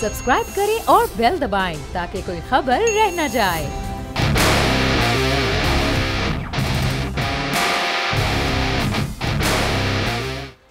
Subscribe करें और bell दबाएं ताकि कोई खबर रह न जाए।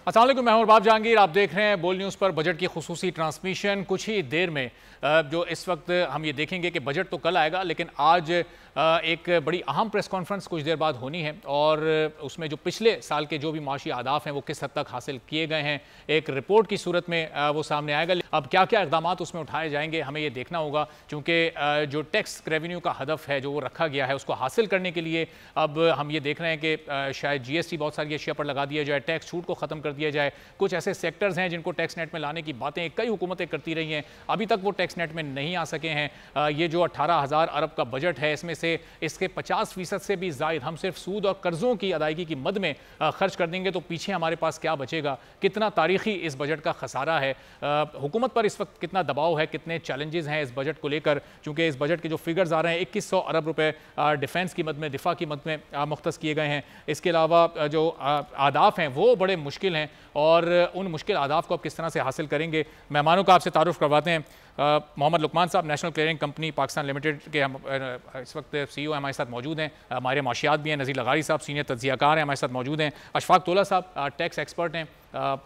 अस्सलाम वालेकुम, मैं हूं बाब जहांगीर। आप देख रहे हैं बोल न्यूज़ पर बजट की खुसूसी ट्रांसमिशन। कुछ ही देर में जो इस वक्त हम ये देखेंगे कि बजट तो कल आएगा, लेकिन आज एक बड़ी अहम प्रेस कॉन्फ्रेंस कुछ देर बाद होनी है और उसमें जो पिछले साल के जो भी माशी अहदाफ हैं वो किस हद तक हासिल किए गए हैं एक रिपोर्ट की सूरत में वो सामने आएगा। अब क्या क्या इक़दाम उसमें उठाए जाएंगे हमें ये देखना होगा, क्योंकि जो टैक्स रेवेन्यू का हदफ है जो वो रखा गया है उसको हासिल करने के लिए अब हम ये देख रहे हैं कि शायद GST बहुत सारी अशिया पर लगा दिया जाए, टैक्स छूट को ख़त्म कर दिया जाए। कुछ ऐसे सेक्टर्स हैं जिनको टैक्स नेट में लाने की बातें कई हुकूमतें करती रही हैं, अभी तक वो टैक्स नेट में नहीं आ सके हैं। ये जो 18,000 अरब का बजट है इसमें से इसके 50% से भी ज़ायद हम सिर्फ सूद और कर्ज़ों की अदायगी की मद में खर्च कर देंगे तो पीछे हमारे पास क्या बचेगा। कितना तारीखी इस बजट का खसारा है, हुकूमत पर इस वक्त कितना दबाव है, कितने चैलेंजेस हैं इस बजट को लेकर, क्योंकि इस बजट के जो फिगर्स आ रहे हैं 2100 अरब रुपए डिफेंस की मद में, दिफा की मद में मुख्तस किए गए हैं। इसके अलावा जो आदाफ हैं वो बड़े मुश्किल हैं और उन मुश्किल आदाफ को आप किस तरह से हासिल करेंगे। मेहमानों का आपसे तारुफ करवाते हैं। मोहम्मद लुकमान साहब national clearing company Pakistan limited के हम इस वक्त CEO हमारे साथ मौजूद हैं। हमारे माशियात भी हैं। नज़ीर लगारी साहब सीनियर तज्ज़ियाकार हैं हमारे साथ मौजूद हैं। अशफाक तोला साहब टैक्स एक्सपर्ट हैं,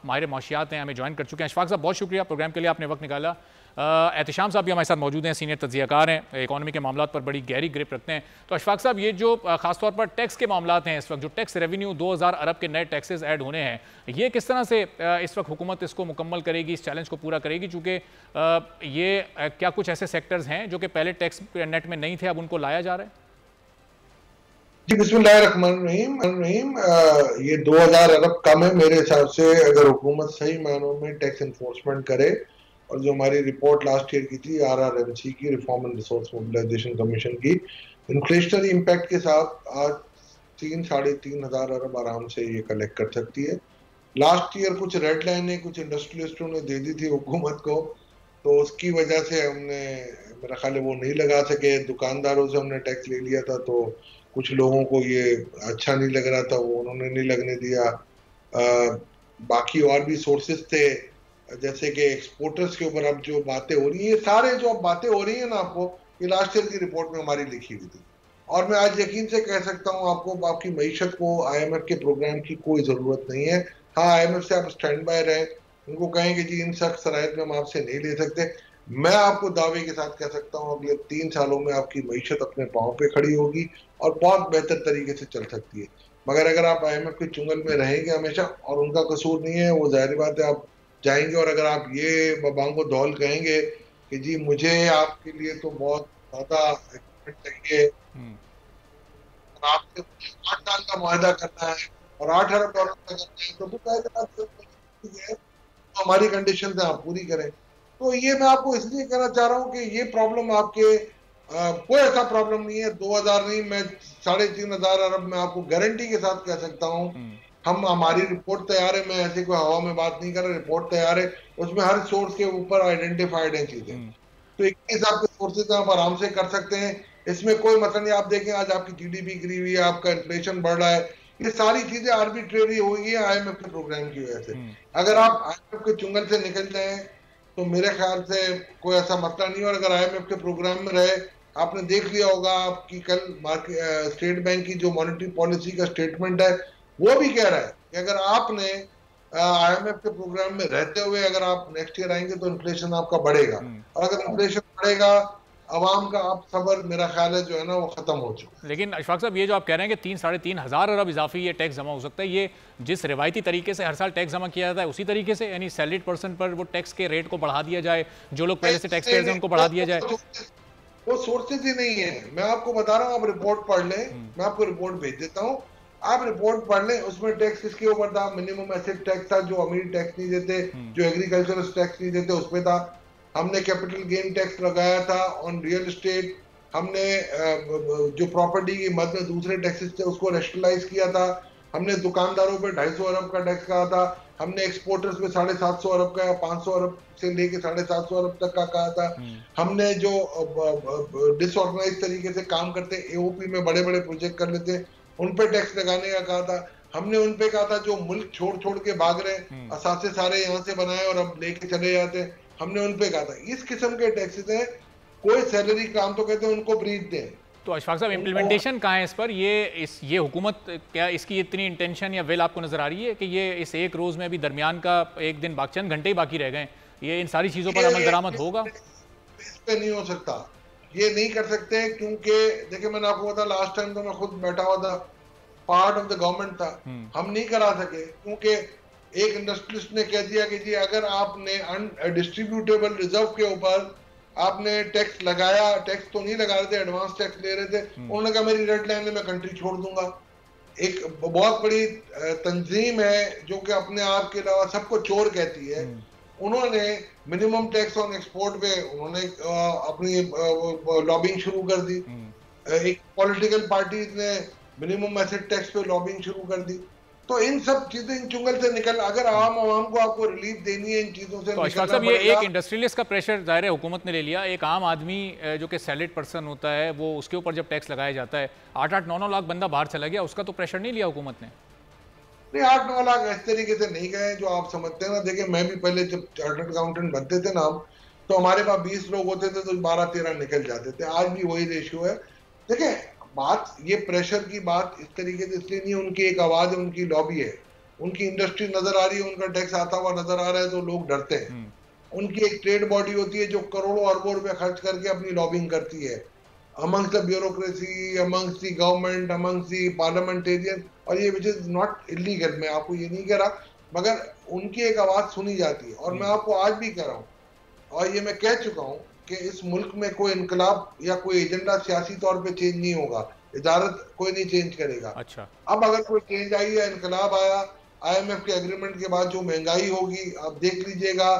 माहिर माशियात हैं, हमें ज्वाइन कर चुके हैं। अशफाक साहब बहुत शुक्रिया प्रोग्राम के लिए, आपने वक्त निकाला। एहतिशाम साहब भी हमारे साथ मौजूद हैं, सीनियर तज्ज़ियाकार हैं, इकॉनमी के मामलों पर बड़ी गहरी ग्रिप रखते हैं। तो अशफाक साहब ये जो खासतौर पर टैक्स के मामला हैं इस वक्त जो टैक्स रेवेन्यू 2000 अरब के नए टैक्सेस ऐड होने हैं, ये किस तरह से इस वक्त हुकूमत इसको मुकम्मल करेगी, इस चैलेंज को पूरा करेगी, चूँकि ये क्या कुछ ऐसे सेक्टर्स हैं जो कि पहले टैक्स नेट में नहीं थे अब उनको लाया जा रहा है? जी बिस्मिल्लाहिर्रहमानिर्रहीम। ये 2000 अरब कम है मेरे हिसाब से, अगर हुकूमत सही मायनों में टैक्स इन्फोर्समेंट करे और जो हमारी रिपोर्ट लास्ट ईयर की थी RRMC की, reform and resource mobilisation commission की, इन्फ्लेशनरी इम्पैक्ट के साथ आज 3-3.5 अरब आराम से ये कलेक्ट कर सकती है। लास्ट ईयर कुछ रेड लाइनें कुछ इंडस्ट्रियलिस्टों ने दे दी थी हुकूमत को, तो उसकी वजह से हमने, मेरा ख्याल है वो नहीं लगा सके। दुकानदारों से हमने टैक्स ले लिया था तो कुछ लोगों को ये अच्छा नहीं लग रहा था, वो उन्होंने नहीं लगने दिया। बाकी और भी सोर्सेज थे जैसे कि एक्सपोर्टर्स के ऊपर अब जो बातें हो रही हैं, ये सारे जो अब बातें हो रही हैं ना आपको, ये लास्ट ईयर की रिपोर्ट में हमारी लिखी हुई थी। और मैं आज यकीन से कह सकता हूँ आपको, आपकी मईशत को IMF के प्रोग्राम की कोई ज़रूरत नहीं है। हाँ, IMF से आप स्टैंड बाय रहें, उनको कहें कि जी इन सख्त शराइत में हम आपसे नहीं ले सकते। मैं आपको दावे के साथ कह सकता हूँ अगले 3 सालों में आपकी मईशत अपने पाँव पे खड़ी होगी और बहुत बेहतर तरीके से चल सकती है। मगर अगर आप IMF के चुंगल में रहेंगे हमेशा, और उनका कसूर नहीं है, वो जाहिर बात है आप जाएंगे, और अगर आप ये बांगो दौल कहेंगे कि जी मुझे आपके लिए तो बहुत ज्यादा चाहिए, आपसे 8 साल का मुआहदा करना है और 8 अरब डॉलर का करना है, तो हमारी कंडीशन है आप पूरी करें। तो ये मैं आपको इसलिए कहना चाह रहा हूँ कि ये प्रॉब्लम आपके कोई ऐसा प्रॉब्लम नहीं है। 2000 नहीं, मैं 3,500 अरब में आपको गारंटी के साथ कह सकता हूँ। हम, हमारी रिपोर्ट तैयार है, मैं ऐसे कोई हवा में बात नहीं कर रहा, रिपोर्ट तैयार है, उसमें हर सोर्स के ऊपर आइडेंटिफाइड है चीजें, तो एक हिसाब के सोर्सेज आप आराम से कर सकते हैं, इसमें कोई मतलब नहीं। आप देखें आज आपकी GDP गिरी हुई है, आपका इन्फ्लेशन बढ़ रहा है, ये सारी चीजें आर्बिट्रेरी हो गई है IMF के प्रोग्राम की वजह से। अगर आप IMF के चुंगल से निकल जाए तो मेरे ख्याल से कोई ऐसा मसला नहीं है। और अगर IMF के प्रोग्राम में रहे, आपने देख लिया होगा आपकी कल स्टेट बैंक की जो मॉनेटरी पॉलिसी का स्टेटमेंट है वो भी कह रहा है कि अगर आपने IMF के प्रोग्राम में रहते हुए अगर आप नेक्स्ट ईयर आएंगे तो इन्फ्लेशन आपका बढ़ेगा, और अगर इन्फ्लेशन बढ़ेगा अवाम का आप सबर, मेरा ख्याल है जो है ना वो खत्म हो चुका है। लेकिन अशफाक साहब ये जो आप कह रहे हैं कि 3-3.5 अरब इजाफी ये टैक्स जमा हो सकता है, ये जिस रिवायती तरीके से हर साल टैक्स जमा किया जाता है उसी तरीके से, यानी सैलरीड पर्सन पर वो टैक्स के रेट को बढ़ा दिया जाए, जो लोग पहले से टैक्स पेयर्स हैं उनको बढ़ा दिया जाए? वो सोर्सेज ही नहीं है। मैं आपको बता रहा हूँ, आप रिपोर्ट पढ़ लें, मैं आपको रिपोर्ट भेज देता हूँ, आप रिपोर्ट पढ़ लें। उसमें टैक्स किसके ऊपर था? मिनिमम एसेट टैक्स था, जो अमीर टैक्स नहीं देते, जो एग्रीकल्चरल टैक्स नहीं देते, उसमें था। हमने कैपिटल गेन टैक्स लगाया था ऑन रियल एस्टेट, हमने जो प्रॉपर्टी की मद में दूसरे टैक्सेस थे उसको रैशनलाइज किया था, हमने दुकानदारों पे 250 अरब का टैक्स कहा था, हमने एक्सपोर्टर्स पे 750 अरब का, 500 अरब से लेके 750 अरब तक का कहा था। हमने जो डिसऑर्गेनाइज तरीके से काम करते AOP में बड़े बड़े प्रोजेक्ट कर लेते उन पे टैक्स लगाने का कहा था। हमने उनपे कहा था जो मुल्क छोड़ छोड़ के भाग रहे हैं, असासे सारे यहाँ से बनाए और अब लेके चले जाते हैं, हमने उन पे कहा था इस किस्म के टैक्सेस हैं, कोई सैलरी काम तो कहते हैं उनको ब्रीथ दें। तो अशफाक साहब इम्प्लीमेंटेशन कहाँ है इस पर? ये हुकूमत क्या इसकी इतनी इंटेंशन या विल आपको नजर आ रही है कि ये इस एक रोज में भी दरमियान का एक दिन चंद घंटे ही बाकी रह गए, ये इन सारी चीजों पर अमल दरामद होगा? इस पे नहीं हो सकता, ये नहीं कर सकते, क्योंकि देखिए मैंने आपको बताया लास्ट टाइम तो मैं खुद बैठा हुआ था, पार्ट ऑफ द गवर्नमेंट था, हम नहीं करा सके क्योंकि एक इंडस्ट्रियलिस्ट ने कह दिया कि जी अगर आपने डिस्ट्रीब्यूटेबल रिजर्व के ऊपर आपने टैक्स लगाया, टैक्स तो नहीं लगा रहे थे, एडवांस टैक्स ले रहे थे, उन्होंने कहा मेरी रेड लाइन है, मैं कंट्री छोड़ दूंगा। एक बहुत बड़ी तंजीम है जो कि अपने आप के अलावा सबको चोर कहती है, उन्होंने मिनिमम टैक्स ऑन एक्सपोर्ट पे उन्होंने अपनी लॉबिंग शुरू कर दी। एक पॉलिटिकल पार्टी ने मिनिमम एसेट टैक्स पे लॉबिंग शुरू कर दी। तो इन सब चीजें इन चुंगल से निकल, अगर आवाम को आपको रिलीफ देनी है इन चीजों से, तो अशफाक साहब ये एक इंडस्ट्रियलिस्ट का प्रेशर जाहिर है हुकूमत ने ले लिया, एक आम आदमी जो कि सैलरीड पर्सन होता है वो उसके ऊपर जब टैक्स लगाया जाता है, 8-9 लाख बंदा बाहर चला गया, उसका तो प्रेशर नहीं लिया हुकूमत ने? नहीं, 8-9 लाख इस तरीके से नहीं गए जो आप समझते हैं ना। देखिए मैं भी पहले जब चार्टर्ड अकाउंटेंट बनते थे ना, तो हमारे पास 20 लोग होते थे तो 12-13 निकल जाते थे, आज भी वही रेशियो है। देखिए बात ये प्रेशर की बात इस तरीके से इसलिए नहीं, उनकी एक आवाज है, उनकी लॉबी है, उनकी इंडस्ट्री नजर आ रही है, उनका टैक्स आता हुआ नजर आ रहा है तो लोग डरते हैं। उनकी एक ट्रेड बॉडी होती है जो करोड़ों अरबों रुपए खर्च करके अपनी लॉबिंग करती है amongst the bureaucracy, amongst the government, amongst the parliamentarian, और ये विच इज नॉट इलीगल, मैं आपको ये नहीं कह रहा, मगर उनकी एक आवाज सुनी जाती है। और मैं आपको आज भी कह रहा हूँ और ये मैं कह चुका हूँ कि इस मुल्क में कोई इनकलाब या कोई एजेंडा सियासी तौर पे चेंज नहीं होगा, इजारत कोई नहीं चेंज करेगा। अच्छा, अब अगर कोई चेंज आई या इनकलाब आया, IMF के एग्रीमेंट के बाद जो महंगाई होगी आप देख लीजिएगा,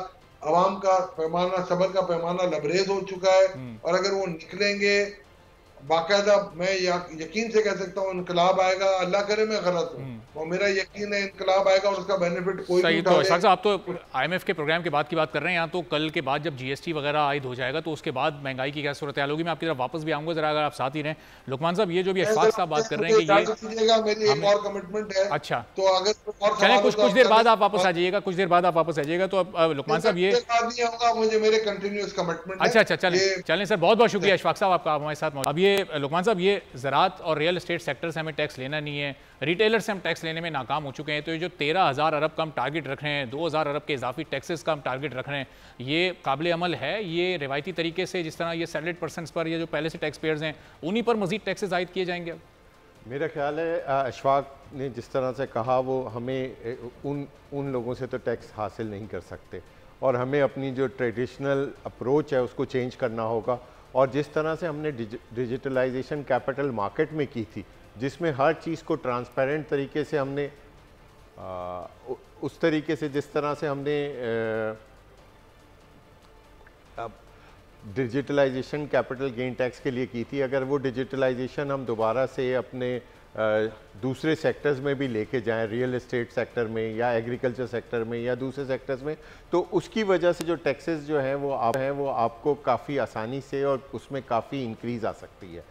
आवाम का पैमाना, सब्र का पैमाना लबरेज हो चुका है, और अगर वो निकलेंगे बाकायदा, मैं यकीन से कह सकता हूँ इनकलाब आएगा। अल्लाह करे मैं गलत हूँ, और मेरा यकीन है इनकलाब आएगा और उसका बेनिफिट कोई सही। नहीं तो उठाएगा। साहब आप तो IMF के प्रोग्राम के बाद की बात कर रहे हैं, यहाँ तो कल के बाद जब GST वगैरह आयद हो जाएगा तो उसके बाद महंगाई की क्या सूरत हाल होगी, मैं आपकी तरफ वापस भी आऊँगा, जरा अगर आप साथ ही रहें। लुकमान साहब ये जो भी अशफाक साहब बात कर रहे हैं कि ये मेरी एक और कमिटमेंट है। अच्छा, तो अगर चलें कुछ देर बाद आप वापस आ जाइएगा, कुछ देर बाद आप वापस आ जाइएगा। तो अब लुकमान साहब ये मुझे मेरे कंटिन्यूअस कमिटमेंट। अच्छा, चलें सर, बहुत बहुत शुक्रिया अशफाक साहब आपका हमारे साथ। अब ये लुकमान साहब, ये ज़राअत और रियल एस्टेट सेक्टर से हमें टैक्स लेना नहीं है, रिटेलर से हम टैक्स लेने में नाकाम हो चुके हैं, तो ये जो 13,000 अरब का हम टारगेट रख रहे हैं, 2,000 अरब के इजाफी टैक्सेस का हम टारगेट रख रहे हैं, ये काबिल अमल है? ये रिवायती तरीके से जिस तरह ये सैलरीड पर्सन्स पर या जो पहले से टैक्स पेयर्स हैं उन्हीं पर मजीद टैक्सेस आयद किए जाएंगे? अब मेरा ख्याल है अशफाक ने जिस तरह से कहा वो हमें उन लोगों से तो टैक्स हासिल नहीं कर सकते, और हमें अपनी जो ट्रेडिशनल अप्रोच है उसको चेंज करना होगा। और जिस तरह से हमने डिजिटलाइजेशन कैपिटल मार्केट में की थी, जिसमें हर चीज़ को ट्रांसपेरेंट तरीके से हमने उस तरीके से जिस तरह से हमने डिजिटलाइजेशन कैपिटल गेन टैक्स के लिए की थी, अगर वो डिजिटलाइजेशन हम दोबारा से अपने दूसरे सेक्टर्स में भी लेके जाएं, रियल एस्टेट सेक्टर में या एग्रीकल्चर सेक्टर में या दूसरे सेक्टर्स में, तो उसकी वजह से जो टैक्सेस जो हैं वो आपको काफ़ी आसानी से और उसमें काफ़ी इंक्रीज़ आ सकती है।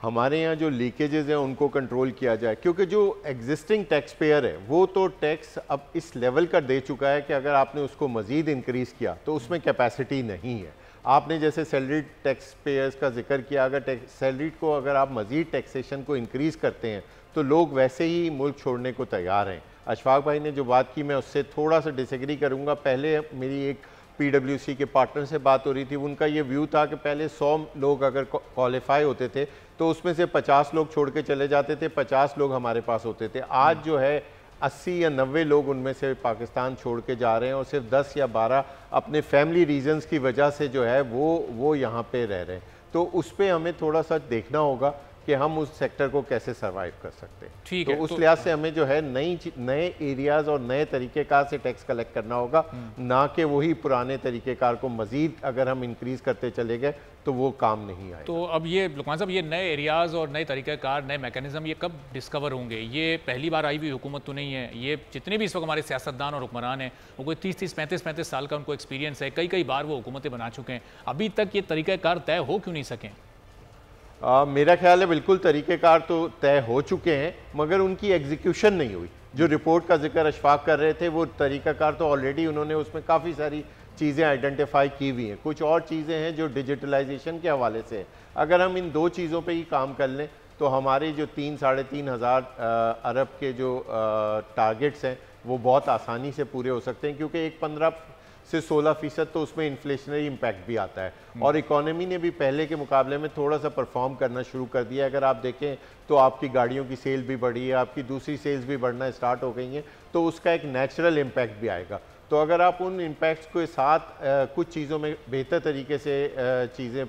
हमारे यहाँ जो लीकेजेस हैं उनको कंट्रोल किया जाए, क्योंकि जो एग्जिस्टिंग टैक्स पेयर है वो तो टैक्स अब इस लेवल का दे चुका है कि अगर आपने उसको मज़ीद इंक्रीज़ किया तो उसमें कैपेसिटी नहीं है। आपने जैसे सैलरीड टैक्स पेयर्स का जिक्र किया, अगर सैलरीड को अगर आप मज़ीद टैक्सेशन को इंक्रीज़ करते हैं तो लोग वैसे ही मुल्क छोड़ने को तैयार हैं। अशफाक भाई ने जो बात की मैं उससे थोड़ा सा डिसएग्री करूँगा। पहले मेरी एक PwC के पार्टनर से बात हो रही थी, उनका ये व्यू था कि पहले 100 लोग अगर क्वालिफाई होते थे तो उसमें से 50 लोग छोड़ के चले जाते थे, 50 लोग हमारे पास होते थे। आज जो है 80 या 90 लोग उनमें से पाकिस्तान छोड़ के जा रहे हैं, और सिर्फ 10 या 12 अपने फैमिली रीजंस की वजह से जो है वो यहाँ पे रह रहे हैं। तो उस पर हमें थोड़ा सा देखना होगा कि हम उस सेक्टर को कैसे सर्वाइव कर सकते हैं। ठीक तो है, उस लिहाज से हमें जो है नए एरियाज और नए तरीक़ेकार से टैक्स कलेक्ट करना होगा, ना कि वही पुराने तरीक़ेकार को मज़ीद अगर हम इंक्रीज़ करते चले गए तो वो काम नहीं आए। तो अब ये लुकमान साहब, ये नए एरियाज़ और नए तरीक़ेकार, नए मैकेनिज़्म ये कब डिस्कवर होंगे? ये पहली बार आई हुई हुकूमत तो नहीं है। ये जितने भी इस वक्त हमारे सियासतदान और हुक्मरान हैं वो कोई 30-30, 35-35 साल का उनको एक्सपीरियंस है, कई बार वो हुकूमतें बना चुके हैं, अभी तक ये तरीक़ेकार तय हो क्यों नहीं सकें? मेरा ख्याल है बिल्कुल तरीक़ेकार तो तय हो चुके हैं, मगर उनकी एग्जीक्यूशन नहीं हुई। जो रिपोर्ट का जिक्र अशफाक कर रहे थे वो तरीक़ाकार तो ऑलरेडी उन्होंने उसमें काफ़ी सारी चीज़ें आइडेंटिफाई की हुई हैं, कुछ और चीज़ें हैं जो डिजिटलाइजेशन के हवाले से। अगर हम इन 2 चीज़ों पे ही काम कर लें तो हमारे जो 3-3.5 हज़ार अरब के जो टारगेट्स हैं वो बहुत आसानी से पूरे हो सकते हैं, क्योंकि एक 15 से 16% तो उसमें इन्फ्लेशनरी इम्पैक्ट भी आता है और इकोनॉमी ने भी पहले के मुकाबले में थोड़ा सा परफॉर्म करना शुरू कर दिया है। अगर आप देखें तो आपकी गाड़ियों की सेल भी बढ़ी है, आपकी दूसरी सेल्स भी बढ़ना स्टार्ट हो गई हैं, तो उसका एक नेचुरल इम्पैक्ट भी आएगा। तो अगर आप उन इम्पैक्ट्स के साथ कुछ चीज़ों में बेहतर तरीके से चीज़ें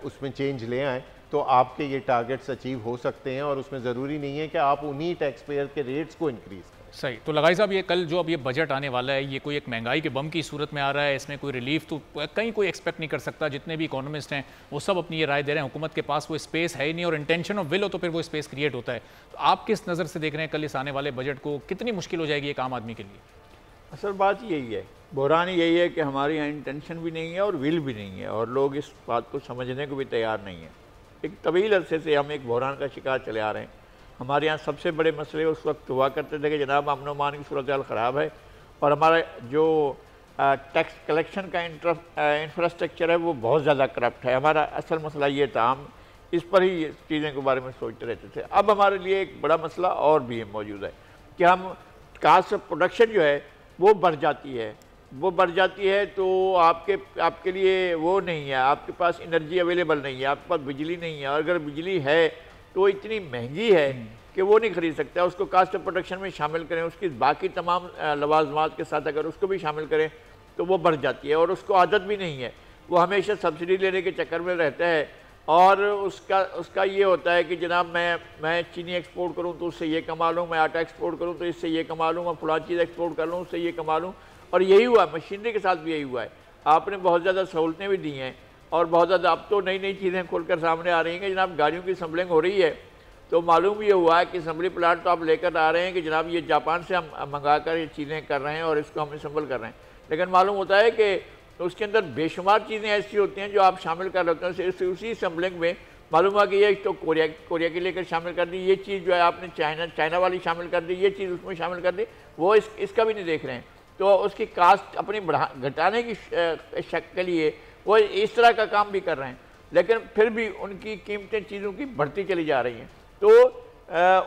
उसमें चेंज ले आएँ तो आपके ये टारगेट्स अचीव हो सकते हैं और उसमें ज़रूरी नहीं है कि आप उन्हीं टैक्स पेयर के रेट्स को इंक्रीज़ करें। सही। तो लगाई साहब, ये कल जो अब ये बजट आने वाला है, ये कोई एक महंगाई के बम की सूरत में आ रहा है, इसमें कोई रिलीफ तो कहीं कोई एक्सपेक्ट नहीं कर सकता। जितने भी इकोनॉमिस्ट हैं वो सब अपनी ये राय दे रहे हैं, हुकूमत के पास वो स्पेस है ही नहीं, और इंटेंशन ऑफ विल हो तो फिर वो स्पेस क्रिएट होता है। तो आप किस नज़र से देख रहे हैं कल इस आने वाले बजट को, कितनी मुश्किल हो जाएगी एक आम आदमी के लिए? असल बात यही है, बहरान यही है कि हमारे यहाँ इंटेंशन भी नहीं है और विल भी नहीं है, और लोग इस बात को समझने को भी तैयार नहीं है। एक तवील अरसे से हम एक बहरान का शिकार चले आ रहे हैं। हमारे यहाँ सबसे बड़े मसले उस वक्त हुआ करते थे कि जनाब अमन व अमान की सूरत हाल ख़राब है और हमारा जो टैक्स कलेक्शन का इंफ्रास्ट्रक्चर है वो बहुत ज़्यादा करप्ट है। हमारा असल मसला ये था, हम इस पर ही चीज़ों के बारे में सोचते रहते थे। अब हमारे लिए एक बड़ा मसला और भी मौजूद है कि हम कास्ट ऑफ प्रोडक्शन जो है वो बढ़ जाती है, तो आपके लिए वो नहीं है, आपके पास एनर्जी अवेलेबल नहीं है, आपके पास बिजली नहीं है, और अगर बिजली है तो इतनी महंगी है कि वो नहीं खरीद सकता। उसको कास्ट ऑफ प्रोडक्शन में शामिल करें, उसकी बाकी तमाम लवाजमात के साथ अगर उसको भी शामिल करें तो वो बढ़ जाती है, और उसको आदत भी नहीं है, वो हमेशा सब्सिडी लेने के चक्कर में रहता है। और उसका ये होता है कि जनाब मैं चीनी एक्सपोर्ट करूँ तो उससे ये कमा लूँ, मैं आटा एक्सपोर्ट करूँ तो इससे ये कमा लूँ, मैं फलां चीज़ एक्सपोर्ट कर लूँ उससे ये कमा लूँ। और यही हुआ, मशीनरी के साथ भी यही हुआ है। आपने बहुत ज़्यादा सहूलतें भी दी हैं और बहुत ज़्यादा अब तो नई नई चीज़ें खुलकर सामने आ रही हैं कि जनाब गाड़ियों की असम्बलिंग हो रही है, तो मालूम ये हुआ है कि असम्बली प्लांट तो आप लेकर आ रहे हैं कि जनाब ये जापान से हम मंगा कर ये चीज़ें कर रहे हैं और इसको हम असम्बल कर रहे हैं, लेकिन मालूम होता है कि उसके अंदर बेशुमार चीज़ें ऐसी होती हैं जो आप शामिल कर लेते हैं। उसी असम्बलिंग में मालूम हुआ कि ये तो कोरिया की लेकर शामिल कर दी, ये चीज़ जो है आपने चाइना वाली शामिल कर दी, ये चीज़ उसमें शामिल कर दी, वो इसका भी नहीं देख रहे हैं। तो उसकी कास्ट अपनी घटाने की शक के लिए वो इस तरह का काम भी कर रहे हैं, लेकिन फिर भी उनकी कीमतें चीज़ों की बढ़ती चली जा रही हैं। तो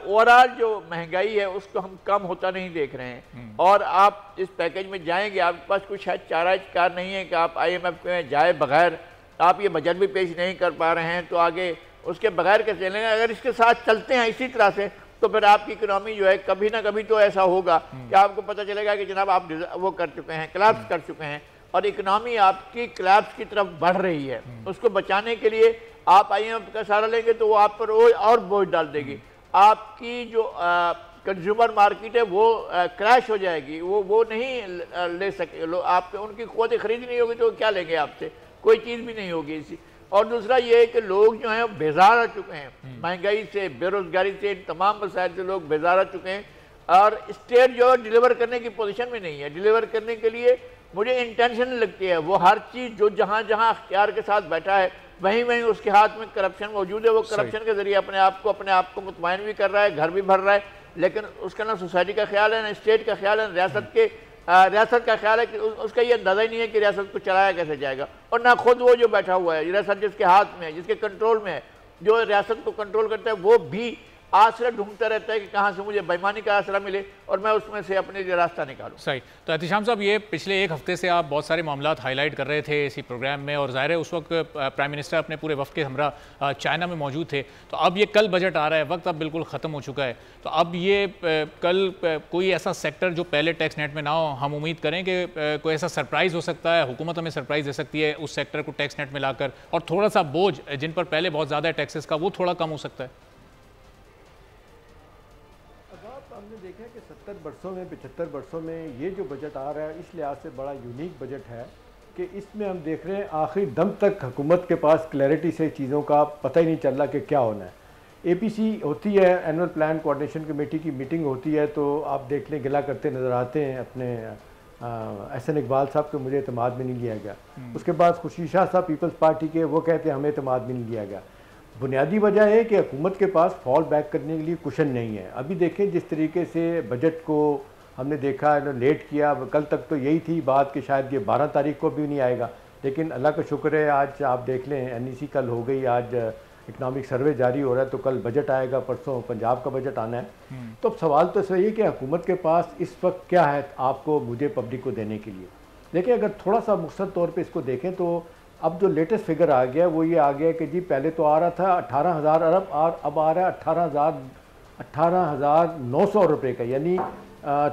ओवरऑल जो महंगाई है उसको हम कम होता नहीं देख रहे हैं। और आप इस पैकेज में जाएंगे, आपके पास कुछ शायद चारा नहीं है कि आप IMF में जाए बगैर आप ये बजट भी पेश नहीं कर पा रहे हैं, तो आगे उसके बगैर कैसे चलेंगे? अगर इसके साथ चलते हैं इसी तरह से तो फिर आपकी इकोनॉमी जो है कभी ना कभी तो ऐसा होगा कि आपको पता चलेगा कि जनाब आप वो कर चुके हैं, कोलैप्स कर चुके हैं, और इकोनॉमी आपकी कोलैप्स की तरफ बढ़ रही है। उसको बचाने के लिए आप IMF का सहारा लेंगे तो वो आप पर और बोझ डाल देगी। आपकी जो कंज्यूमर मार्केट है वो क्रैश हो जाएगी, वो नहीं ले सके लोग, आप उनकी क़ुव्वत खरीद नहीं होगी तो क्या लेंगे आपसे? कोई चीज़ भी नहीं होगी इसी। और दूसरा ये है कि लोग जो हैं बेजार आ चुके हैं, महंगाई से, बेरोजगारी से, इन तमाम मसाइल से लोग बेजार आ चुके हैं, और स्टेट जो है डिलीवर करने की पोजीशन में नहीं है। डिलीवर करने के लिए मुझे इंटेंशन लगती है, वो हर चीज़ जो जहाँ जहाँ अख्तियार के साथ बैठा है वहीं उसके हाथ में करप्शन मौजूद है। वो करप्शन के जरिए अपने आप को मुतमईन भी कर रहा है, घर भी भर रहा है, लेकिन उसका ना सोसाइटी का ख्याल है, ना स्टेट का ख्याल है, रियासत का ख्याल है कि उसका ये अंदाज़ा ही नहीं है कि रियासत को चलाया कैसे जाएगा। और ना खुद वो जो बैठा हुआ है, रियासत जिसके हाथ में है, जिसके कंट्रोल में है, जो रियासत को कंट्रोल करता है, वो भी आसरा ढूंढता रहता है कि कहाँ से मुझे बेईमानी का आसरा मिले और मैं उसमें से अपने लिए रास्ता निकालूं। सही। तो एहतिशाम साहब, ये पिछले एक हफ्ते से आप बहुत सारे मामलात हाईलाइट कर रहे थे इसी प्रोग्राम में, और ज़ाहिर है उस वक्त प्राइम मिनिस्टर अपने पूरे वक्त के हमरा चाइना में मौजूद थे। तो अब ये कल बजट आ रहा है, वक्त अब बिल्कुल ख़त्म हो चुका है, तो अब ये कल कोई ऐसा सेक्टर जो पहले टैक्स नेट में ना हो, हम उम्मीद करें कि कोई ऐसा सरप्राइज़ हो सकता है, हुकूमत हमें सरप्राइज़ दे सकती है उस सेक्टर को टैक्स नेट में लाकर, और थोड़ा सा बोझ जिन पर पहले बहुत ज़्यादा है टैक्सेस का, वो थोड़ा कम हो सकता है। हमने देखा है कि 70 वर्षों में 75 वर्षों में ये जो बजट आ रहा है इस लिहाज से बड़ा यूनिक बजट है कि इसमें हम देख रहे हैं आखिरी दम तक हुकूमत के पास क्लैरिटी से चीज़ों का पता ही नहीं चल रहा कि क्या होना है। APC होती है, एनुअल प्लान कोऑर्डिनेशन कमेटी की मीटिंग होती है, तो आप देख लें गिला करते नज़र आते हैं अपने SN इकबाल साहब के, मुझे एतमाद में नहीं लिया गया। उसके बाद खुर्शीद शाह साहब पीपल्स पार्टी के, वो कहते हैं हमें एतमाद में नहीं लिया गया। बुनियादी वजह है कि हुकूमत के पास फॉल बैक करने के लिए कुशन नहीं है। अभी देखें जिस तरीके से बजट को हमने देखा लेट किया, कल तक तो यही थी बात कि शायद ये 12 तारीख को भी नहीं आएगा, लेकिन अल्लाह का शुक्र है आज आप देख लें NEC कल हो गई, आज इकनॉमिक सर्वे जारी हो रहा है, तो कल बजट आएगा, परसों पंजाब का बजट आना है। तो अब सवाल तो सही है कि हुकूमत के पास इस वक्त क्या है आपको मुझे पब्लिक को देने के लिए। देखिए अगर थोड़ा सा मुख्तसर तौर पे इसको देखें तो अब जो लेटेस्ट फिगर आ गया वो ये आ गया कि जी पहले तो आ रहा था 18,000 अरब और अब आ रहा है 18,900 रुपये का, यानी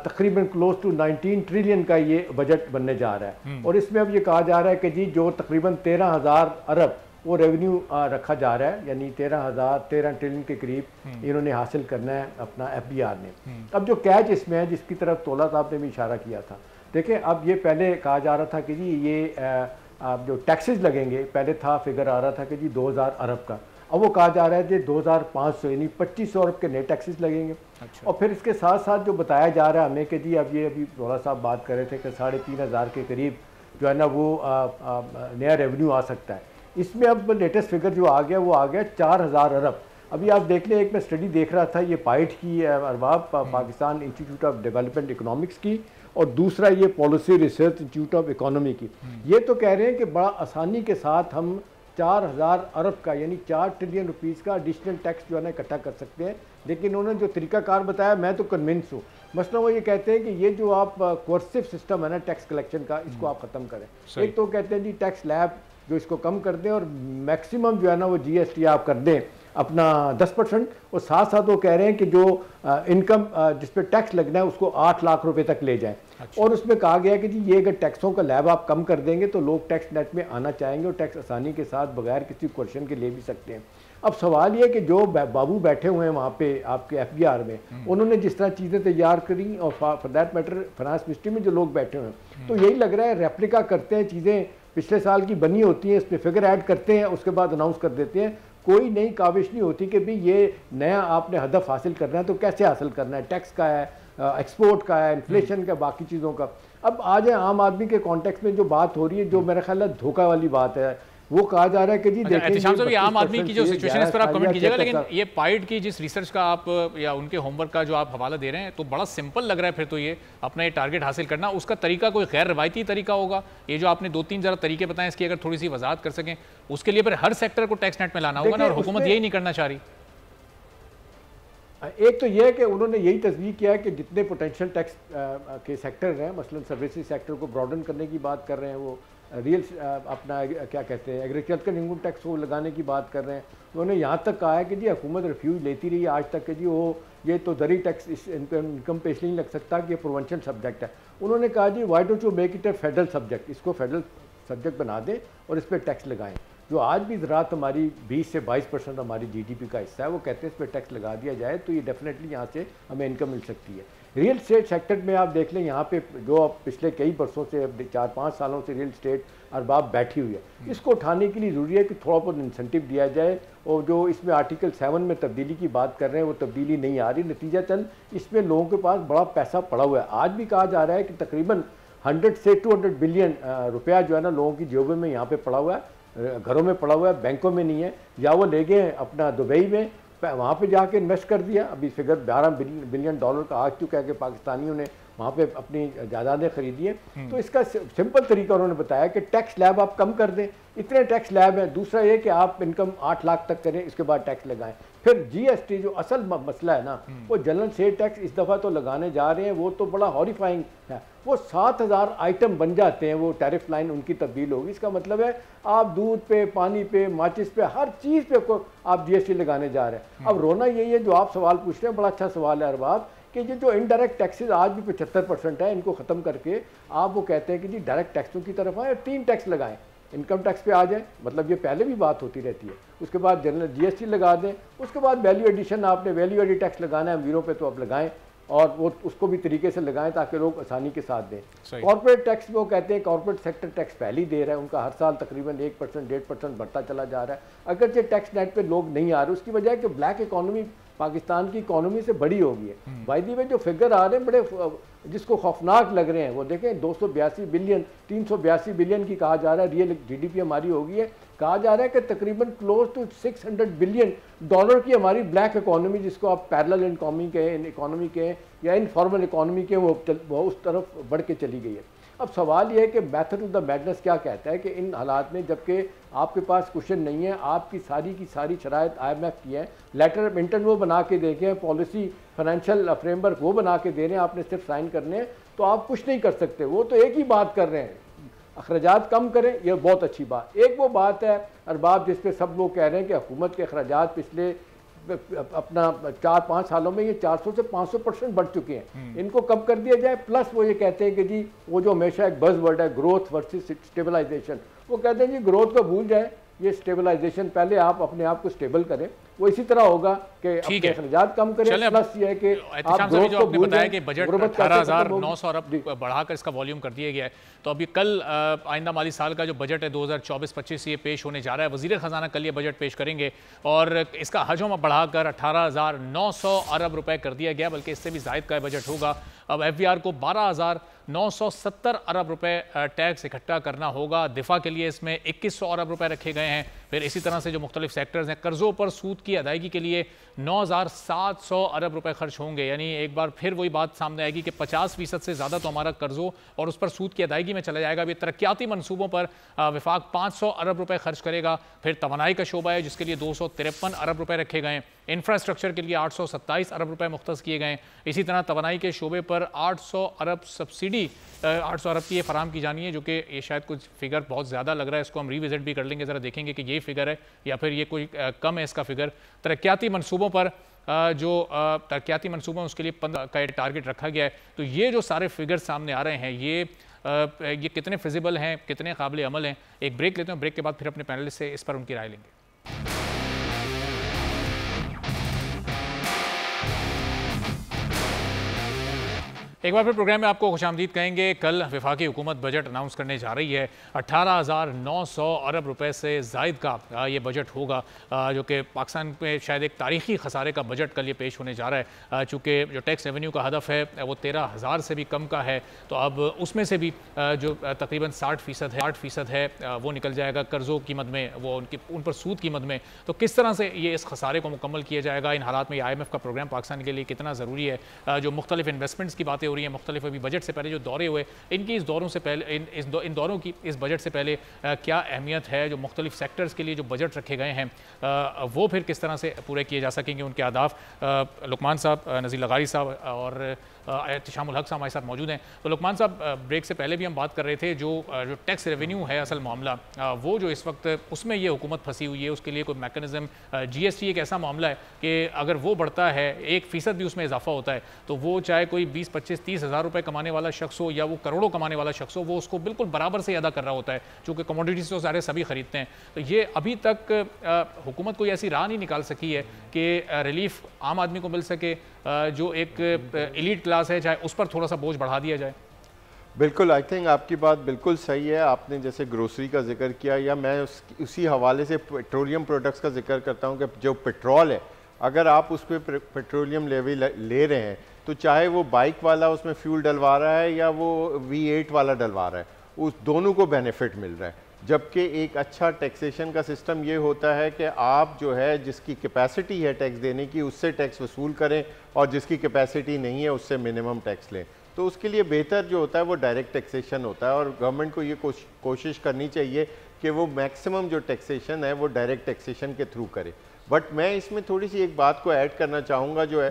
तकरीबन क्लोज टू 19 ट्रिलियन का ये बजट बनने जा रहा है। और इसमें अब ये कहा जा रहा है कि जी जो तकरीबन 13,000 अरब वो रेवेन्यू रखा जा रहा है, यानी 13 ट्रिलियन के करीब इन्होंने हासिल करना है अपना FBR ने। अब जो कैच इसमें है जिसकी तरफ तोला साहब ने भी इशारा किया था, देखें अब ये पहले कहा जा रहा था कि जी ये जो टैक्सेस लगेंगे, पहले था फिगर आ रहा था कि जी 2,000 अरब का, अब वो कहा जा रहा है जी 2,500 यानी 2,500 अरब के नए टैक्सेस लगेंगे। अच्छा। और फिर इसके साथ साथ जो बताया जा रहा है हमें कि जी अब ये अभी तोला साहब बात कर रहे थे कि 3,500 के करीब जो है ना वो नया रेवेन्यू आ सकता है। इसमें अब लेटेस्ट फिगर जो आ गया वो आ गया 4,000 अरब। अभी आप देख लें, एक मैं स्टडी देख रहा था ये पाइट की Arbab Pakistan institute of development economics की, और दूसरा ये policy research institute of economy की। ये तो कह रहे हैं कि बड़ा आसानी के साथ हम 4,000 अरब का यानी 4 ट्रिलियन रुपीज़ का एडिशनल टैक्स जो है ना इकट्ठा कर सकते हैं। लेकिन उन्होंने जो तरीकाकार बताया मैं तो कन्विंस हूँ। मसला वो ये कहते हैं कि ये जो आप कोर्सिव सिस्टम है ना टैक्स कलेक्शन का, इसको आप ख़त्म करें। एक तो कहते हैं जी टैक्स लैब जो इसको कम कर दें और मैक्सिमम जो है ना वो GST आप कर दें अपना 10%, और साथ साथ वो कह रहे हैं कि जो इनकम जिस पे टैक्स लगना है उसको 8 लाख रुपए तक ले जाएं। अच्छा। और उसमें कहा गया कि जी ये अगर टैक्सों का लैब आप कम कर देंगे तो लोग टैक्स नेट में आना चाहेंगे और टैक्स आसानी के साथ बगैर किसी क्वेश्चन के ले भी सकते हैं। अब सवाल ये कि जो बाबू बैठे हुए हैं वहाँ पे आपके FBR में, उन्होंने जिस तरह चीज़ें तैयार करी और for that matter finance ministry में जो लोग बैठे हुए हैं, तो यही लग रहा है रेप्लिका करते हैं, चीज़ें पिछले साल की बनी होती हैं, इसमें फिगर ऐड करते हैं, उसके बाद अनाउंस कर देते हैं। कोई नई काविश नहीं होती कि भाई ये नया आपने हदफ हासिल करना है तो कैसे हासिल करना है, टैक्स का है, एक्सपोर्ट का है, इन्फ्लेशन का, बाकी चीज़ों का। अब आज आम आदमी के कॉन्टेक्स्ट में जो बात हो रही है, जो मेरा ख्याल है धोखा वाली बात है, वो कहा जा रहा है कि जी देखिए आम आदमी की जो सिचुएशन है इस पर आप कमेंट कीजिएगा, लेकिन ये पाइट की जिस रिसर्च का आप या उनके होमवर्क का जो आप हवाला दे रहे हैं तो बड़ा सिंपल लग रहा है। फिर तो ये अपना ये टारगेट हासिल करना, उसका तरीका कोई गैर रवायती तरीका होगा? ये जो आपने 2-3 जरा तरीके बताएं, इसकी अगर थोड़ी सी वजाहत कर सकें। उसके लिए फिर हर सेक्टर को टैक्स नेट में लाना होगा ना, और हुकूमत यही नहीं करना चाह रही। एक तो यह है कि उन्होंने यही तस्वीर किया है कि जितने पोटेंशियल टैक्स के सेक्टर हैं, मसलन सर्विसेज सेक्टर को ब्रॉडन करने की बात कर रहे हैं, वो रियल अपना क्या कहते हैं एग्रीकल्चर इनकम टैक्स को लगाने की बात कर रहे हैं। उन्होंने यहाँ तक कहा है कि जी हुकूमत रिफ्यूज लेती रही आज तक कि जी वो ये तो दरी टैक्स इस इनकम पे इसलिए नहीं लग सकता कि ये प्रोवेंशन सब्जेक्ट है। उन्होंने कहा जी why don't you make it a federal subject, इसको फेडरल सब्जेक्ट बना दें और इस पर टैक्स लगाएं। जो आज भी ज़राअत हमारी 20 से 22% हमारी GDP का हिस्सा है, वो कहते हैं इस पर टैक्स लगा दिया जाए तो ये डेफिनेटली यहाँ से हमें इनकम मिल सकती है। रियल स्टेट सेक्टर में आप देख लें, यहाँ पे जो अब पिछले कई बरसों से 4-5 सालों से रियल स्टेट अरबाब बैठी हुई है, इसको उठाने के लिए ज़रूरी है कि थोड़ा बहुत इंसेंटिव दिया जाए। और जो इसमें आर्टिकल 7 में तब्दीली की बात कर रहे हैं वो तब्दीली नहीं आ रही, नतीजतन इसमें लोगों के पास बड़ा पैसा पड़ा हुआ है। आज भी कहा जा रहा है कि तकरीबन 100 से 200 बिलियन रुपया जो है ना लोगों की जेबों में यहाँ पे पड़ा हुआ है, घरों में पड़ा हुआ है, बैंकों में नहीं है, या वो ले गए अपना दुबई में, वहाँ पे जाके इन्वेस्ट कर दिया। अभी फिगर 12 बिलियन डॉलर का आ चुका है कि पाकिस्तानियों ने वहाँ पे अपनी जायदादें खरीदी है। तो इसका सिंपल तरीका उन्होंने बताया कि टैक्स लैब आप कम कर दें, इतने टैक्स लैब हैं। दूसरा ये कि आप इनकम 8 लाख तक करें, इसके बाद टैक्स लगाएं। फिर GST जो असल मसला है ना, वो जनरल सेल टैक्स इस दफ़ा तो लगाने जा रहे हैं, वो तो बड़ा हॉरिफाइंग है। वो 7,000 आइटम बन जाते हैं, वो टैरिफ लाइन उनकी तब्दील होगी। इसका मतलब है आप दूध पे, पानी पे, माचिस पे, हर चीज़ पे को आप GST लगाने जा रहे हैं। अब रोना यही है जो आप सवाल पूछ रहे हैं, बड़ा अच्छा सवाल है अरबाब, कि ये जो इनडायरेक्ट टैक्सेस आज भी 75% है, इनको ख़त्म करके आप वो कहते हैं कि जी डायरेक्ट टैक्सों की तरफ आए, 3 टैक्स लगाएं, इनकम टैक्स पे आ जाए। मतलब ये पहले भी बात होती रहती है, उसके बाद जनरल GST लगा दें, उसके बाद वैल्यू एडिशन, आपने वैल्यू एडिड टैक्स लगाना है अमीरों पे तो आप लगाएं, और वो उसको भी तरीके से लगाएं ताकि लोग आसानी के साथ दें। कॉर्पोरेट टैक्स वो कहते हैं कॉर्पोरेट सेक्टर टैक्स पहले ही दे रहा है, उनका हर साल तकरीबन 1% 1.5% बढ़ता चला जा रहा है। अगर ये टैक्स नेट पे लोग नहीं आ रहे, उसकी वजह है कि ब्लैक इकॉनमी पाकिस्तान की इकोनॉमी से बड़ी हो गई है। वायदी में जो फिगर आ रहे हैं बड़े जिसको खौफनाक लग रहे हैं, वो देखें 282 बिलियन 382 बिलियन की कहा जा रहा है रियल जीडीपी हमारी हो गई है। कहा जा रहा है कि तकरीबन क्लोज टू $600 बिलियन की हमारी ब्लैक इकोनॉमी, जिसको आप पैरेलल इकोनॉमी कहें या इनफॉर्मल इकोनॉमी के, वो उस तरफ बढ़ के चली गई है। अब सवाल यह है कि मेथड ऑफ द मैडनेस क्या कहता है कि इन हालात में जबकि आपके पास क्वेश्चन नहीं है, आपकी की सारी शराइत IMF की है, लेटर ऑफ इंटेंट वो बना के देखे हैं, पॉलिसी फाइनेंशियल फ्रेमवर्क वो बना के दे रहे हैं, आपने सिर्फ साइन करने हैं, तो आप कुछ नहीं कर सकते। वो तो एक ही बात कर रहे हैं, अखराजात कम करें, यह बहुत अच्छी बात। एक वो बात है अरबाब जिस पे सब लोग कह रहे हैं कि हुकूमत के अखराजात पिछले अपना 4-5 सालों में ये 400 से 500% बढ़ चुके हैं, इनको कम कर दिया जाए। प्लस वो ये कहते हैं कि जी वो जो हमेशा एक बज़ वर्ड है ग्रोथ वर्सेस स्टेबलाइजेशन, वो कहते हैं जी ग्रोथ को भूल जाए, ये स्टेबलाइजेशन पहले आप अपने आप को स्टेबल करें। वो इसी तरह होगा कि अपने अखराजात कम करें, प्लस ये है कि आप ग्रोथ को भूल जाएं। कि बजट 18,900 अरब बढ़ाकर इसका वॉल्यूम कर दिया गया है। तो अभी कल आइंदा माली साल का जो बजट है 2024-25 ये पेश होने जा रहा है। वज़ीर ख़जाना कल ये बजट पेश करेंगे और इसका हजम बढ़ाकर 18,900 अरब रुपए कर दिया गया, बल्कि इससे भी ज़ायद का बजट होगा। अब FBR को 12,970 अरब रुपए टैक्स इकट्ठा करना होगा। दिफा के लिए इसमें 2100 अरब रुपए रखे गए हैं। फिर इसी तरह से जो मुख्तलिफ सेक्टर्स हैं, कर्ज़ों पर सूद की अदायगी के लिए 9,700 अरब रुपए खर्च होंगे। यानी एक बार फिर वही बात सामने आएगी कि 50% से ज़्यादा तो हमारा कर्ज़ों और उस पर सूद की अदायगी में चला जाएगा। अभी तरक्याती मनसूबों पर वफाक 500 अरब रुपए खर्च करेगा। फिर तवानाई का शोबा है जिसके लिए 253 अरब रुपए रखे गए हैं। इंफ्रास्ट्रक्चर के लिए 827 अरब रुपए मुख्तस किए गए हैं। इसी तरह तवानाई के शोबे पर 800 अरब सब्सिडी 800 अरब की ये फराम की जानी है, जो कि ये शायद कुछ फिगर बहुत ज़्यादा लग रहा है। इसको हम रिविजिट भी कर लेंगे, ज़रा देखेंगे कि ये फिगर है या फिर ये कोई कम है इसका फिगर। तरक्याती मनसूबों पर जो तरक्याती मनसूबों उसके लिए 15 का टारगेट रखा गया है। तो ये जो सारे फिगर सामने आ रहे हैं ये कितने फिजिबल हैं, कितने काबिल अमल हैं। एक ब्रेक लेते हैं, ब्रेक के बाद फिर अपने पैनलिस्ट से इस पर उनकी राय लेंगे। एक बार फिर प्रोग्राम में आपको खुशामदीद कहेंगे। कल वफाकी हुकूमत बजट अनाउंस करने जा रही है। 18,900 अरब रुपए से ज़ायद का ये बजट होगा, जो कि पाकिस्तान में शायद एक तारीखी खसारे का बजट कल ये पेश होने जा रहा है। चूँकि जो टैक्स रेवेन्यू का हदफ है वो 13,000 से भी कम का है, तो अब उसमें से भी जो तकरीबन 60% है वो निकल जाएगा कर्ज़ों की मद में, वो उन पर सूद की मद में। तो किस तरह से ये इस खसारे को मुकम्मल किया जाएगा, इन हालात में IMF का प्रोग्राम पाकिस्तान के लिए कितना ज़रूरी है, जो मुख्तलिफ इन्वेस्टमेंट्स की बातें रही है, मुख्तलिफ अभी बजट से पहले जो दौरे हुए, इनकी इस दौरों से पहले इन दौरों की इस बजट से पहले क्या अहमियत है, जो मुख्तलिफ सेक्टर्स के लिए जो बजट रखे गए हैं वो फिर किस तरह से पूरे किए जा सकेंगे, उनके अहदाफ। लुकमान साहब, नज़ीर लगारी साहब और एहतिशामुल हक साहब हमारे साथ मौजूद हैं। तो लुकमान साहब, ब्रेक से पहले भी हम बात कर रहे थे, जो टैक्स रेवेन्यू है असल मामला, वो जो इस वक्त उसमें ये हुकूमत फंसी हुई है, उसके लिए कोई मैकेनिज्म, GST एक ऐसा मामला है कि अगर वो बढ़ता है 1% भी उसमें इजाफा होता है, तो वो चाहे कोई 20, 25, 30 हज़ार रुपये कमाने वाला शख्स हो या वो करोड़ों कमाने वाला शख्स हो, वो उसको बिल्कुल बराबर से अदा कर रहा होता है, चूँकि कमोडिटीज़ तो सारे सभी खरीदते हैं। तो ये अभी तक हुकूमत कोई ऐसी राह नहीं निकाल सकी है कि रिलीफ आम आदमी को मिल सके, जो एक एलीट क्लास है चाहे उस पर थोड़ा सा बोझ बढ़ा दिया जाए। बिल्कुल, आई थिंक आपकी बात बिल्कुल सही है। आपने जैसे ग्रोसरी का जिक्र किया, या मैं उसी हवाले से पेट्रोलियम प्रोडक्ट्स का जिक्र करता हूँ कि जो पेट्रोल है, अगर आप उस पर पेट्रोलियम लेवी ले रहे हैं, तो चाहे वो बाइक वाला उसमें फ्यूल डलवा रहा है या वो V8 वाला डलवा रहा है, उस दोनों को बेनिफिट मिल रहा है। जबकि एक अच्छा टैक्सेशन का सिस्टम ये होता है कि आप जो है जिसकी कैपेसिटी है टैक्स देने की, उससे टैक्स वसूल करें, और जिसकी कैपेसिटी नहीं है उससे मिनिमम टैक्स लें। तो उसके लिए बेहतर जो होता है वो डायरेक्ट टैक्सेशन होता है, और गवर्नमेंट को ये कोशिश करनी चाहिए कि वो मैक्सिमम जो टैक्सेशन है वो डायरेक्ट टैक्सेशन के थ्रू करे। बट मैं इसमें थोड़ी सी एक बात को ऐड करना चाहूँगा, जो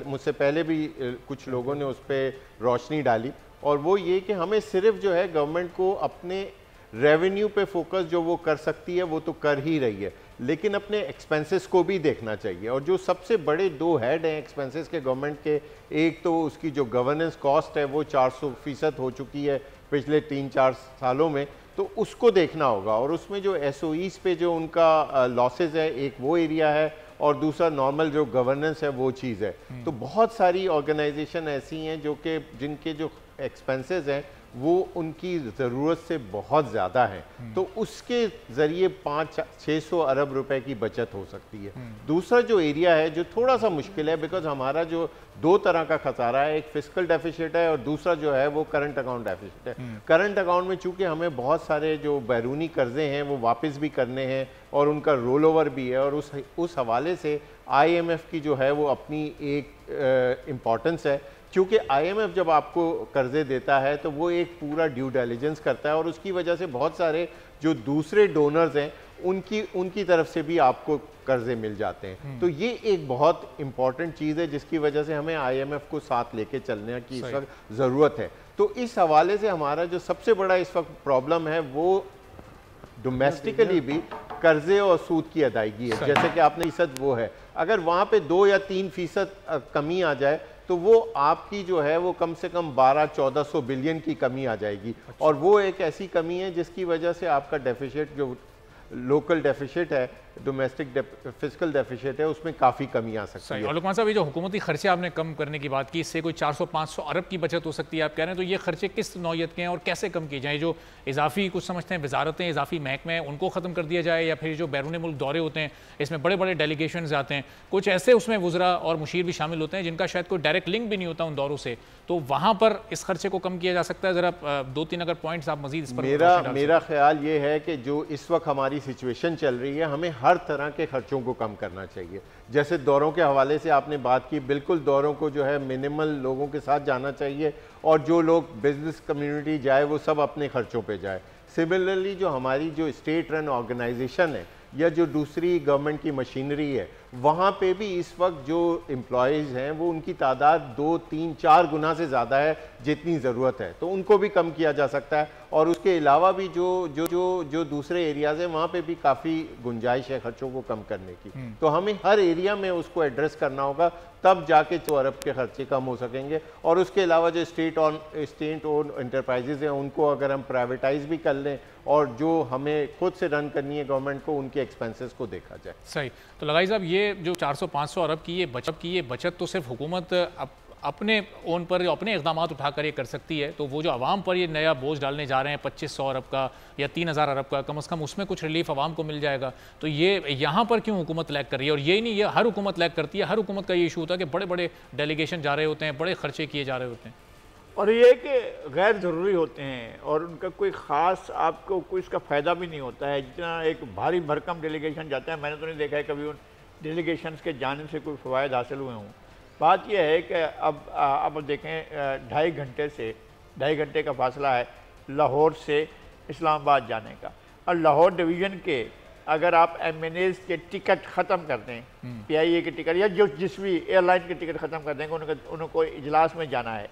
मुझसे पहले भी कुछ लोगों ने उस पर रोशनी डाली, और वो ये कि हमें सिर्फ जो है गवर्नमेंट को अपने रेवेन्यू पे फोकस जो वो कर सकती है वो तो कर ही रही है, लेकिन अपने एक्सपेंसेस को भी देखना चाहिए। और जो सबसे बड़े दो हेड हैं एक्सपेंसेस के गवर्नमेंट के, एक तो उसकी जो गवर्नेंस कॉस्ट है वो 400% हो चुकी है पिछले 3-4 सालों में, तो उसको देखना होगा। और उसमें जो SOEs पे जो उनका लॉसेज है, एक वो एरिया है, और दूसरा नॉर्मल जो गवर्नेंस है वो चीज़ है। तो बहुत सारी ऑर्गेनाइजेशन ऐसी हैं जो कि जिनके जो एक्सपेंसेस हैं वो उनकी ज़रूरत से बहुत ज़्यादा है, तो उसके ज़रिए 500-600 अरब रुपए की बचत हो सकती है। दूसरा जो एरिया है जो थोड़ा सा मुश्किल है, बिकॉज हमारा जो दो तरह का खसारा है, एक फिस्कल डेफिसिट है और दूसरा जो है वो करंट अकाउंट डेफिसिट है। करंट अकाउंट में चूंकि हमें बहुत सारे जो बैरूनी कर्जे हैं वो वापस भी करने हैं और उनका रोल ओवर भी है, और उस हवाले से IMF की जो है वो अपनी एक इम्पॉर्टेंस है, क्योंकि IMF जब आपको कर्जे देता है तो वो एक पूरा ड्यू डिलिजेंस करता है और उसकी वजह से बहुत सारे जो दूसरे डोनर्स हैं उनकी तरफ से भी आपको कर्जे मिल जाते हैं। तो ये एक बहुत इंपॉर्टेंट चीज़ है जिसकी वजह से हमें IMF को साथ लेके चलने की इस वक्त ज़रूरत है। तो इस हवाले से हमारा जो सबसे बड़ा इस वक्त प्रॉब्लम है वो डोमेस्टिकली भी कर्जे और सूद की अदायगी है। जैसे कि आपने फीसद वो है, अगर वहाँ पे 2 या 3% कमी आ जाए तो वो आपकी जो है वो कम से कम 1200-1400 बिलियन की कमी आ जाएगी। और वो एक ऐसी कमी है जिसकी वजह से आपका डेफिसिट जो लोकल डेफिसिट है, डोमेस्टिक फिस्कल डेफिसिट है, उसमें काफ़ी कमी आ सकती है। और लुकमान साहब, ये जो हुकूमती खर्चे आपने कम करने की बात की, इससे कोई 400-500 अरब की बचत हो सकती है आप कह रहे हैं, तो ये खर्चे किस नौयत के हैं और कैसे कम किए जाएँ? जो इजाफी कुछ समझते हैं वजारतें, इजाफी महकमे हैं, उनको ख़त्म कर दिया जाए, या फिर जो बैरून मुल्क दौरे होते हैं इसमें बड़े बड़े डेलीगेशन आते हैं, कुछ ऐसे उसमें वज़रा और मुशीर भी शामिल होते हैं जिनका शायद कोई डायरेक्ट लिंक भी नहीं होता उन दौरों से, तो वहाँ पर इस खर्चे को कम किया जा सकता है? ज़रा 2-3 अगर पॉइंट्स आप मजीद इस पर। मेरा ख्याल ये है कि जो इस वक्त हमारी सिचुएशन चल रही है, हमें हर तरह के खर्चों को कम करना चाहिए। जैसे दौरों के हवाले से आपने बात की, बिल्कुल दौरों को जो है मिनिमल लोगों के साथ जाना चाहिए और जो लोग बिजनेस कम्युनिटी जाए वो सब अपने खर्चों पे जाए। सिमिलरली जो हमारी जो स्टेट रन ऑर्गेनाइजेशन है या जो दूसरी गवर्नमेंट की मशीनरी है, वहाँ पे भी इस वक्त जो एम्प्लॉयज़ हैं वो उनकी तादाद 2, 3, 4 गुना से ज़्यादा है जितनी ज़रूरत है, तो उनको भी कम किया जा सकता है। और उसके अलावा भी जो दूसरे एरियाज़ हैं वहाँ पे भी काफ़ी गुंजाइश है खर्चों को कम करने की। तो हमें हर एरिया में उसको एड्रेस करना होगा, तब जाके 2 अरब के खर्चे कम हो सकेंगे। और उसके अलावा जो स्टेट ओन एंटरप्राइजेज हैं उनको अगर हम प्राइवेटाइज भी कर लें और जो हमें खुद से रन करनी है गवर्नमेंट को, उनके एक्सपेंसेस को देखा जाए। सही। तो लगाई साहब, ये जो 400-500 अरब की ये बचत तो सिर्फ हुकूमत अपने ओन पर अपने इक़दाम उठाकर ये कर सकती है, तो वो जो आवाम पर ये नया बोझ डालने जा रहे हैं 2500 अरब का या 3000 अरब का, कम से कम उसमें कुछ रिलीफ आवाम को मिल जाएगा। तो ये यहाँ पर क्यों हुकूमत लैग कर रही है? और ये नहीं, ये हर हुकूमत लैग करती है। हर हुकूमत का ये इशू होता है कि बड़े बड़े डेलीगेशन जा रहे होते हैं, बड़े खर्चे किए जा रहे होते हैं और ये कि गैर ज़रूरी होते हैं और उनका कोई ख़ास आपको कोई इसका फ़ायदा भी नहीं होता है। जितना एक भारी भरकम डेलीगेशन जाता है, मैंने तो नहीं देखा है कभी उन डेलीगेशंस के जाने से कोई फ़वायद हासिल हुए हों। बात यह है कि अब देखें 2.5 घंटे का फासला है लाहौर से इस्लामाबाद जाने का, और लाहौर डिवीज़न के अगर आप MNAs के टिकट ख़त्म कर दें, PIA के टिकट या जो जिस भी एयरलाइन के टिकट ख़त्म कर देंगे, उनको इजलास में जाना है,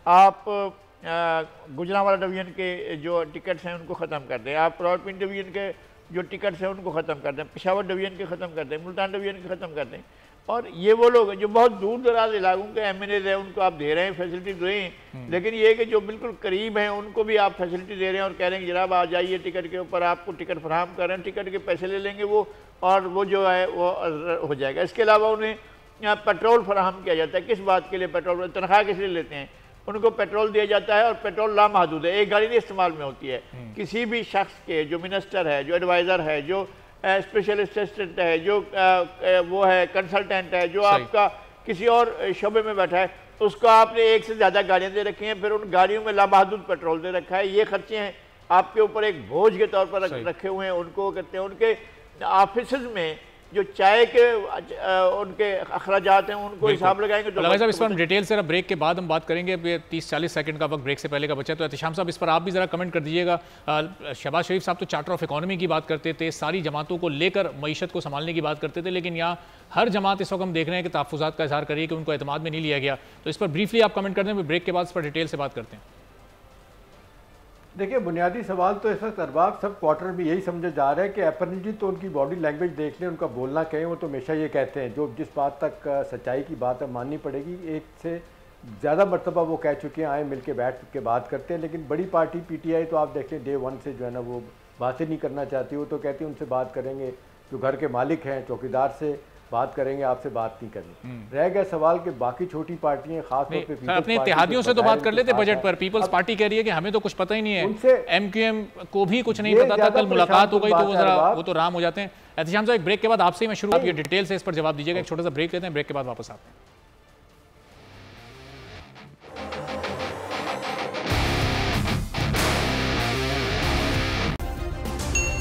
आप गुजरांवाला डिवीज़न के जो टिकट्स हैं उनको ख़त्म कर दें, आप रावलपिंडी डिवीज़न के जो टिकट्स हैं उनको ख़त्म कर दें, पेशावर डिवीज़न के ख़त्म कर दें, मुल्तान डिवीज़न के ख़त्म कर दें। और ये वो लोग जो बहुत दूर दराज इलाकों के MNAs हैं उनको आप दे रहे हैं, फैसिलिटी दे रहे हैं, लेकिन ये कि जो बिल्कुल करीब हैं उनको भी आप फैसिलिटी दे रहे हैं और कह रहे हैं जनाब आ जाइए, टिकट के ऊपर आपको टिकट फराहम कर रहे हैं, टिकट के पैसे ले लेंगे वो, और वो जो है वो हो जाएगा। इसके अलावा उन्हें पेट्रोल फराहम किया जाता है। किस बात के लिए पेट्रोल? तनख्वाह किस लिए लेते हैं? उनको पेट्रोल दिया जाता है और पेट्रोल लामहदूद है, एक गाड़ी नहीं इस्तेमाल में होती है। किसी भी शख्स के जो मिनिस्टर है, जो एडवाइज़र है, जो स्पेशल असिस्टेंट है, जो वो है कंसल्टेंट है, जो आपका किसी और शोबे में बैठा है, उसको आपने एक से ज़्यादा गाड़ियाँ दे रखी हैं, फिर उन गाड़ियों में लामहदूद पेट्रोल दे रखा है। ये खर्चे हैं आपके ऊपर एक बोझ के तौर पर रखे हुए हैं। उनको कहते हैं उनके ऑफिस में जो चाय के उनके अखराजात हैं उनको हिसाब लगाएंगे। तो साहब इस पर डिटेल से ब्रेक के बाद हम बात करेंगे। 30-40 सेकंड का वक्त ब्रेक से पहले का बचा, तो एहतिशाम साहब इस पर आप भी ज़रा कमेंट कर दीजिएगा। शहबाज शरीफ साहब तो चार्टर ऑफ इकोनॉमी की बात करते थे, सारी जमातों को लेकर मईशत को संभालने की बात करते थे, लेकिन यहाँ हर जमात इस वक्त हम देख रहे हैं कि तहफ़्फ़ुज़ात का इज़हार करिए कि उनको एतमाद में नहीं लिया गया। तो इस पर ब्रीफली आप कमेंट कर दें, ब्रेक के बाद इस पर डिटेल से बात करते हैं। देखिए, बुनियादी सवाल तो इस वक्त अरबाब सब क्वार्टर में यही समझा जा रहा है कि एपरनेटली तो उनकी बॉडी लैंग्वेज देख लें, उनका बोलना कहें, वो तो हमेशा ये कहते हैं, जो जिस बात तक सच्चाई की बात है माननी पड़ेगी, एक से ज़्यादा मरतबा वो कह चुके हैं, आए मिल के बैठ के बात करते हैं। लेकिन बड़ी पार्टी PTI तो आप देखें डे 1 से जो है ना वो बातें नहीं करना चाहती, वो तो कहती है उनसे बात करेंगे जो घर के मालिक हैं, चौकीदार से बात करेंगे, आपसे बात नहीं करनी। रह गया सवाल कि बाकी छोटी पार्टियां खासतौर पे अपने इत्तेहादियों से तो बात कर लेते बजट पर। पीपल्स पार्टी कह रही है कि हमें तो कुछ पता ही नहीं है, MQM को भी कुछ नहीं पता था, कल मुलाकात हो गई तो वो तो राम हो जाते हैं। एहतिशाम साहब, एक ब्रेक के बाद आपसे ही मैं शुरू, आप ये डिटेल से इस पर जवाब दीजिएगा। एक छोटा सा ब्रेक लेते हैं, ब्रेक के बाद वापस आते हैं।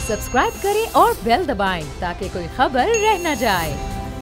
सब्सक्राइब करें और बेल दबाएं ताकि कोई खबर रह न जाए।